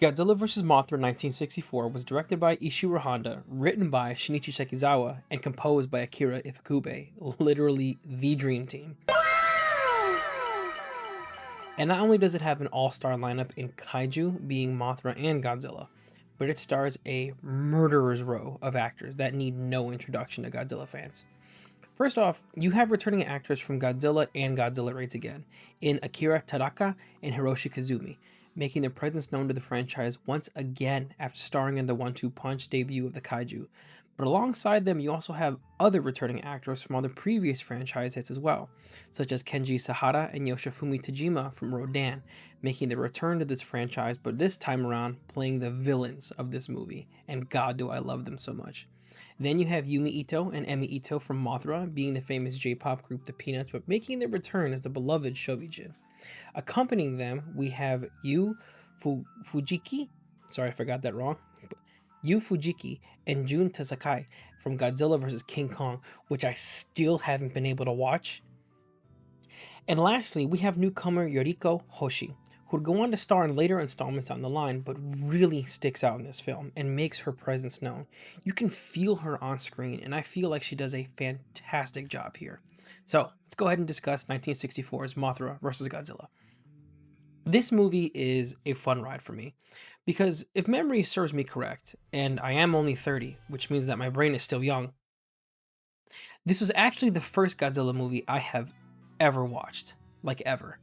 Godzilla vs. Mothra 1964 was directed by Ishiro Honda, written by Shinichi Sekizawa, and composed by Akira Ifukube, literally the dream team. And not only does it have an all-star lineup in kaiju, being Mothra and Godzilla, but it stars a murderer's row of actors that need no introduction to Godzilla fans. First off, you have returning actors from Godzilla and Godzilla Raids Again in Akira Tadaka and Hiroshi Kazumi, making their presence known to the franchise once again after starring in the 1-2 Punch debut of the kaiju. But alongside them, you also have other returning actors from other previous franchise hits as well, such as Kenji Sahara and Yoshifumi Tajima from Rodan, making their return to this franchise, but this time around playing the villains of this movie, and god do I love them so much. Then you have Yumi Ito and Emi Ito from Mothra, being the famous J-pop group The Peanuts, but making their return as the beloved Shobijin. Accompanying them, we have Fujiki, sorry if I got that wrong, Yu Fujiki and Jun Tasakai from Godzilla vs. King Kong, which I still haven't been able to watch. And lastly, we have newcomer Yoriko Hoshi, who would go on to star in later installments down the line, but really sticks out in this film and makes her presence known. You can feel her on screen, and I feel like she does a fantastic job here. So let's go ahead and discuss 1964's Mothra vs. Godzilla. This movie is a fun ride for me, because if memory serves me correct, and I am only 30, which means that my brain is still young, this was actually the first Godzilla movie I have ever watched, like ever.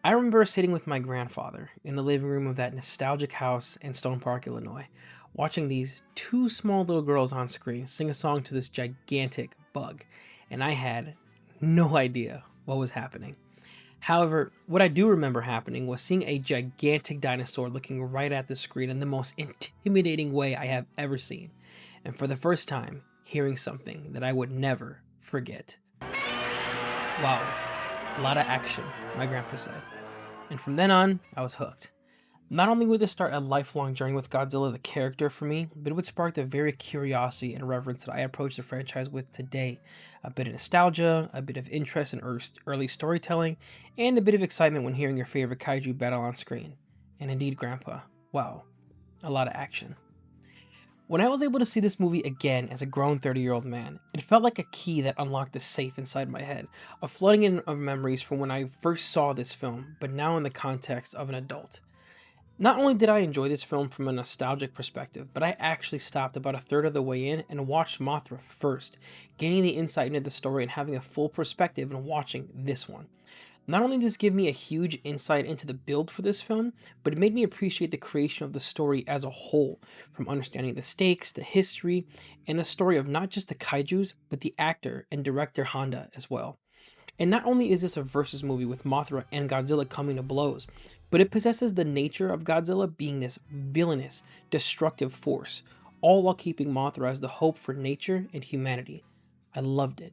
I remember sitting with my grandfather in the living room of that nostalgic house in Stone Park, Illinois, watching these two small little girls on screen sing a song to this gigantic bug, and I had no idea what was happening. However, what I do remember happening was seeing a gigantic dinosaur looking right at the screen in the most intimidating way I have ever seen, and for the first time, hearing something that I would never forget. Wow, a lot of action, my grandpa said. And from then on, I was hooked. Not only would this start a lifelong journey with Godzilla the character for me, but it would spark the very curiosity and reverence that I approach the franchise with today. A bit of nostalgia, a bit of interest in early storytelling, and a bit of excitement when hearing your favorite kaiju battle on screen. And indeed, Grandpa, wow, a lot of action. When I was able to see this movie again as a grown 30-year-old man, it felt like a key that unlocked the safe inside my head, a flooding in of memories from when I first saw this film, but now in the context of an adult. Not only did I enjoy this film from a nostalgic perspective, but I actually stopped about a third of the way in and watched Mothra first, gaining the insight into the story and having a full perspective in watching this one. Not only did this give me a huge insight into the build for this film, but it made me appreciate the creation of the story as a whole, from understanding the stakes, the history, and the story of not just the kaijus, but the actor and director Honda as well. And not only is this a versus movie with Mothra and Godzilla coming to blows, but it possesses the nature of Godzilla being this villainous, destructive force, all while keeping Mothra as the hope for nature and humanity. I loved it.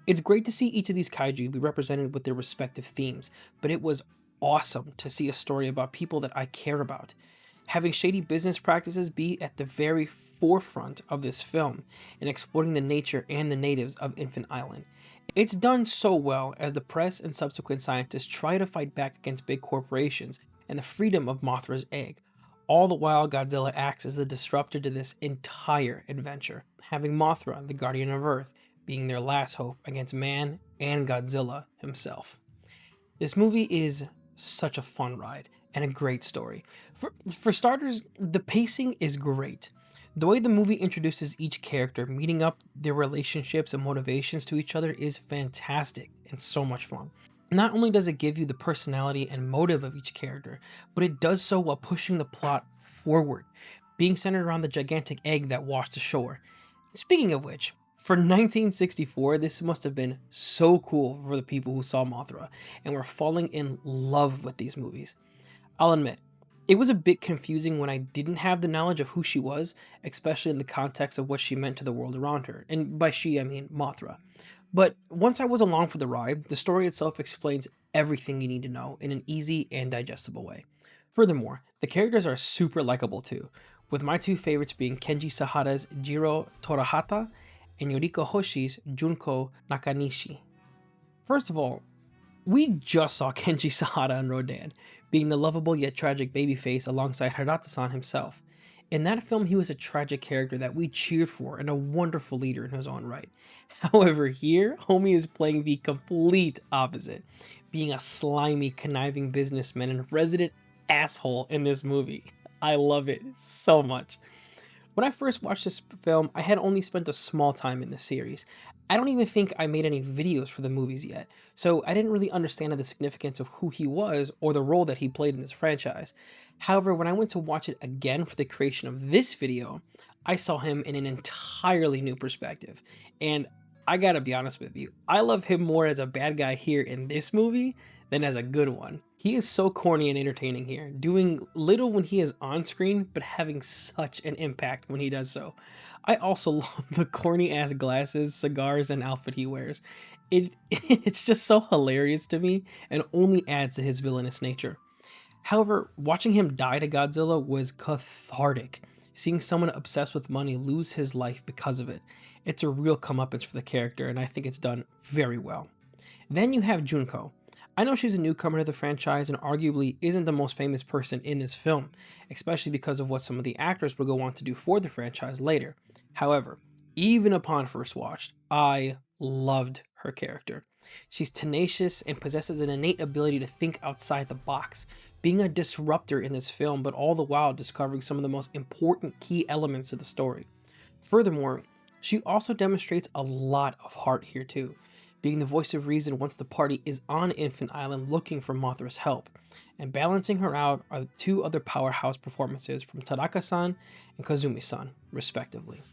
It's great to see each of these kaiju be represented with their respective themes, but it was awesome to see a story about people that I care about. Having shady business practices be at the very forefront of this film and exploiting the nature and the natives of Infant Island. It's done so well as the press and subsequent scientists try to fight back against big corporations and the freedom of Mothra's egg. All the while, Godzilla acts as the disruptor to this entire adventure, having Mothra, the guardian of Earth, being their last hope against man and Godzilla himself. This movie is such a fun ride and a great story. For starters, the pacing is great. The way the movie introduces each character, meeting up their relationships and motivations to each other is fantastic and so much fun. Not only does it give you the personality and motive of each character, but it does so while pushing the plot forward, being centered around the gigantic egg that washed ashore. Speaking of which, for 1964, this must have been so cool for the people who saw Mothra and were falling in love with these movies. I'll admit, it was a bit confusing when I didn't have the knowledge of who she was, especially in the context of what she meant to the world around her, and by she I mean Mothra. But once I was along for the ride, the story itself explains everything you need to know in an easy and digestible way. Furthermore, the characters are super likable too, with my two favorites being Kenji Sahara's Jiro Torahata and Yoriko Hoshi's Junko Nakanishi. First of all, we just saw Kenji Sahara in Rodan, being the lovable yet tragic babyface alongside Hirata-san himself. In that film, he was a tragic character that we cheered for and a wonderful leader in his own right. However, here, Homie is playing the complete opposite, being a slimy, conniving businessman and resident asshole in this movie. I love it so much. When I first watched this film, I had only spent a small time in the series. I don't even think I made any videos for the movies yet, so I didn't really understand the significance of who he was or the role that he played in this franchise. However, when I went to watch it again for the creation of this video, I saw him in an entirely new perspective. And I gotta be honest with you, I love him more as a bad guy here in this movie than as a good one. He is so corny and entertaining here, doing little when he is on screen, but having such an impact when he does so. I also love the corny ass glasses, cigars, and outfit he wears. It's just so hilarious to me and only adds to his villainous nature. However, watching him die to Godzilla was cathartic. Seeing someone obsessed with money lose his life because of it. It's a real comeuppance for the character, and I think it's done very well. Then you have Junko. I know she's a newcomer to the franchise and arguably isn't the most famous person in this film, especially because of what some of the actors will go on to do for the franchise later. However, even upon first watch, I loved her character. She's tenacious and possesses an innate ability to think outside the box, being a disruptor in this film, but all the while discovering some of the most important key elements of the story. Furthermore, she also demonstrates a lot of heart here too, being the voice of reason once the party is on Infant Island looking for Mothra's help. And balancing her out are the two other powerhouse performances from Tadaka-san and Kazumi-san, respectively.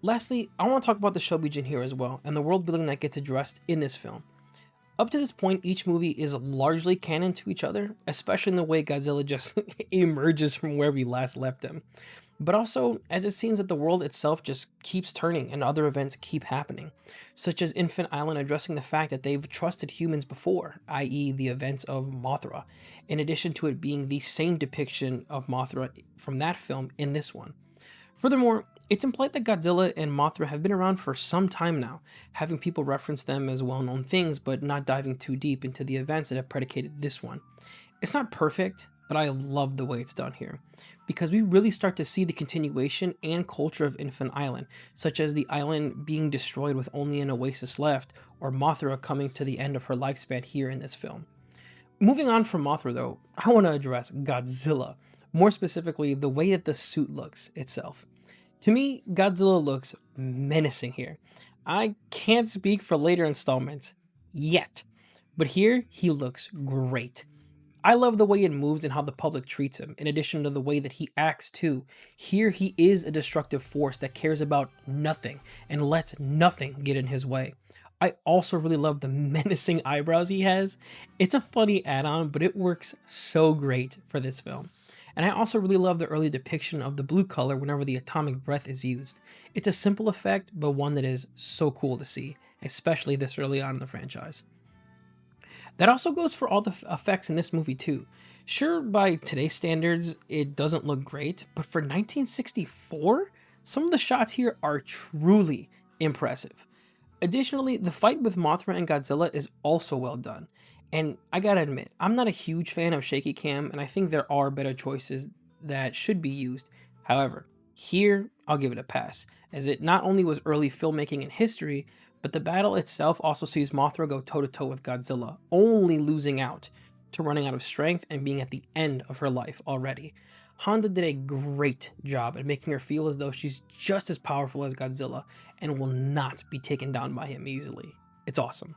Lastly, I want to talk about the Shobijin here as well, and the world building that gets addressed in this film. Up to this point, each movie is largely canon to each other, especially in the way Godzilla just emerges from where we last left him. But also, as it seems that the world itself just keeps turning and other events keep happening, such as Infant Island addressing the fact that they've trusted humans before, i.e. the events of Mothra, in addition to it being the same depiction of Mothra from that film in this one. Furthermore, it's implied that Godzilla and Mothra have been around for some time now, having people reference them as well-known things but not diving too deep into the events that have predicated this one. It's not perfect, but I love the way it's done here, because we really start to see the continuation and culture of Infant Island, such as the island being destroyed with only an oasis left, or Mothra coming to the end of her lifespan here in this film. Moving on from Mothra though, I want to address Godzilla, more specifically the way that the suit looks itself. To me, Godzilla looks menacing here. I can't speak for later installments yet, but here he looks great. I love the way it moves and how the public treats him, in addition to the way that he acts too. Here he is a destructive force that cares about nothing and lets nothing get in his way. I also really love the menacing eyebrows he has. It's a funny add-on, but it works so great for this film. And I also really love the early depiction of the blue color whenever the atomic breath is used. It's a simple effect, but one that is so cool to see, especially this early on in the franchise. That also goes for all the effects in this movie too. Sure, by today's standards, it doesn't look great, but for 1964, some of the shots here are truly impressive. Additionally, the fight with Mothra and Godzilla is also well done. And I gotta admit, I'm not a huge fan of shaky cam, and I think there are better choices that should be used. However, here, I'll give it a pass, as it not only was early filmmaking in history, but the battle itself also sees Mothra go toe-to-toe with Godzilla, only losing out to running out of strength and being at the end of her life already. Honda did a great job at making her feel as though she's just as powerful as Godzilla and will not be taken down by him easily. It's awesome.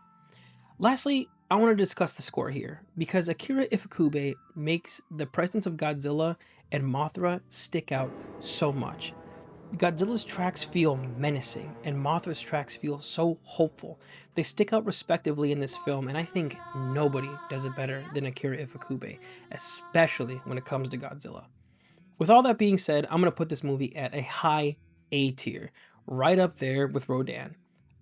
Lastly, I want to discuss the score here, because Akira Ifukube makes the presence of Godzilla and Mothra stick out so much. Godzilla's tracks feel menacing, and Mothra's tracks feel so hopeful. They stick out respectively in this film, and I think nobody does it better than Akira Ifukube, especially when it comes to Godzilla. With all that being said, I'm going to put this movie at a high A tier, right up there with Rodan.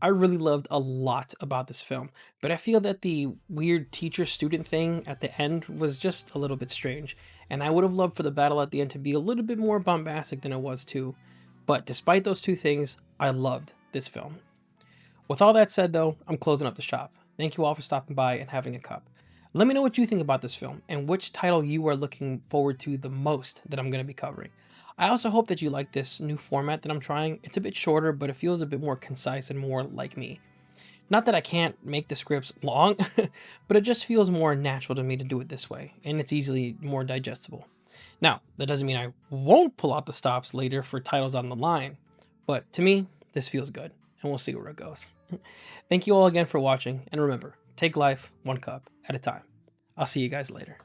I really loved a lot about this film, but I feel that the weird teacher-student thing at the end was just a little bit strange, and I would have loved for the battle at the end to be a little bit more bombastic than it was too. But despite those two things, I loved this film. With all that said though, I'm closing up the shop. Thank you all for stopping by and having a cup. Let me know what you think about this film and which title you are looking forward to the most that I'm going to be covering. I also hope that you like this new format that I'm trying. It's a bit shorter, but it feels a bit more concise and more like me. Not that I can't make the scripts long, but it just feels more natural to me to do it this way, and it's easily more digestible. Now, that doesn't mean I won't pull out the stops later for titles on the line, but to me, this feels good, and we'll see where it goes. Thank you all again for watching, and remember, take life one cup at a time. I'll see you guys later.